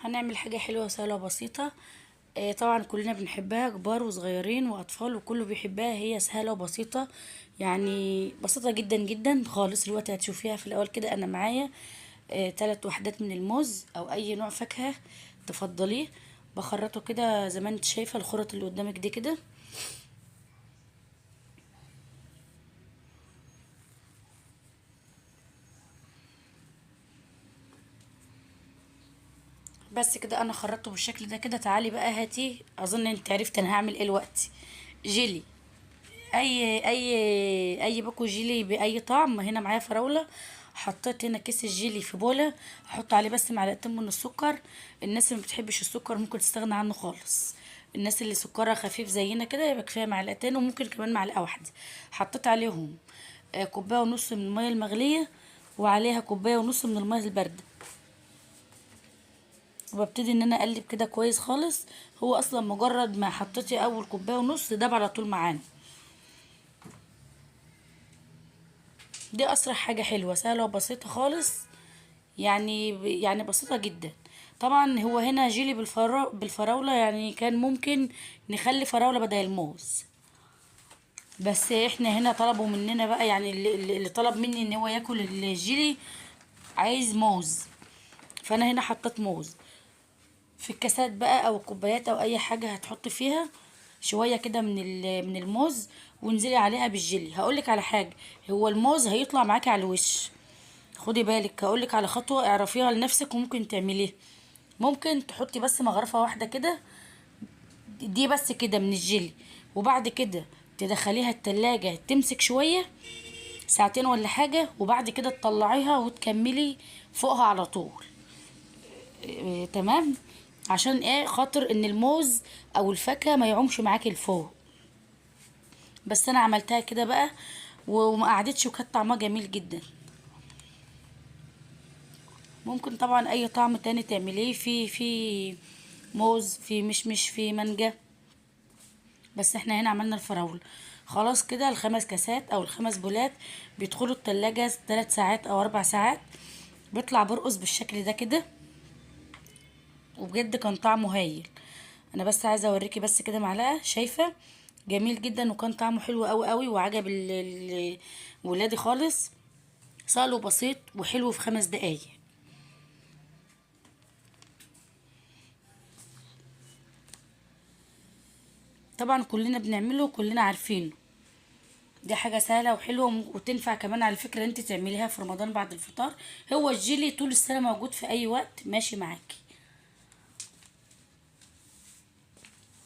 هنعمل حاجة حلوة وسهلة وبسيطة. طبعا كلنا بنحبها، كبار وصغيرين واطفال وكله بيحبها. هي سهلة وبسيطة، يعني بسيطة جدا جدا خالص. دلوقتي هتشوفيها. في الاول كده انا معايا 3 وحدات من الموز او اي نوع فاكهة تفضليه. بخرطه كده زي ما انت شايفة الخرط اللي قدامك دي كده. بس كده انا خرطته بالشكل ده كده. تعالي بقى هاتي، اظن انت عرفت انا هعمل ايه دلوقتي. جيلي، اي باكو جيلي باي طعم. هنا معايا فراوله، حطيت هنا كيس الجيلي في بوله، احط عليه بس معلقتين من السكر. الناس اللي ما بتحبش السكر ممكن تستغنى عنه خالص. الناس اللي سكرها خفيف زينا كده يبقى كفايه معلقتين، وممكن كمان معلقه واحده. حطيت عليهم كوبايه ونص من الميه المغليه، وعليها كوبايه ونص من الميه البارده. وببتدي ان انا اقلب كده كويس خالص. هو اصلا مجرد ما حطيتي اول كوبايه ونص ده على طول معانا. دي اسرع حاجه حلوه سهله وبسيطه خالص. يعني بسيطه جدا. طبعا هو هنا جيلي بالفراوله، يعني كان ممكن نخلي فراوله بدل الموز. بس احنا هنا طلبوا مننا بقى، يعني اللي طلب مني ان هو ياكل الجيلي عايز موز. فانا هنا حطيت موز. في الكاسات بقى او الكوبايات او اي حاجه هتحط فيها شويه كده من الموز، وانزلي عليها بالجيلي. هقولك على حاجه، هو الموز هيطلع معاكي على الوش. خدي بالك، هقولك على خطوه اعرفيها لنفسك وممكن تعمليها. ممكن تحطي بس مغرفه واحده كده، دي بس كده من الجيلي، وبعد كده تدخليها التلاجة تمسك شويه، ساعتين ولا حاجه، وبعد كده تطلعيها وتكملي فوقها على طول. تمام. عشان ايه؟ خاطر ان الموز او الفاكهه ما يعومش معاكي لفوق. بس انا عملتها كده بقى وما قعدتش، وكانت طعمها جميل جدا. ممكن طبعا اي طعم تاني تعمليه، في موز، في مشمش، في مانجا. بس احنا هنا عملنا الفراولة. خلاص كده ال5 كاسات او ال5 بولات بيدخلوا التلاجة 3 ساعات او 4 ساعات. بيطلع برقص بالشكل ده كده، وبجد كان طعمه هايل. انا بس عايزه اوريكي بس كده معلقه، شايفه؟ جميل جدا، وكان طعمه حلو قوي قوي، وعجب ولادي خالص. سهل وبسيط وحلو في 5 دقايق. طبعا كلنا بنعمله وكلنا عارفينه. دي حاجه سهله وحلوه وتنفع كمان على فكره انت تعمليها في رمضان بعد الفطار. هو الجيلي طول السنه موجود في اي وقت ماشي معاكي.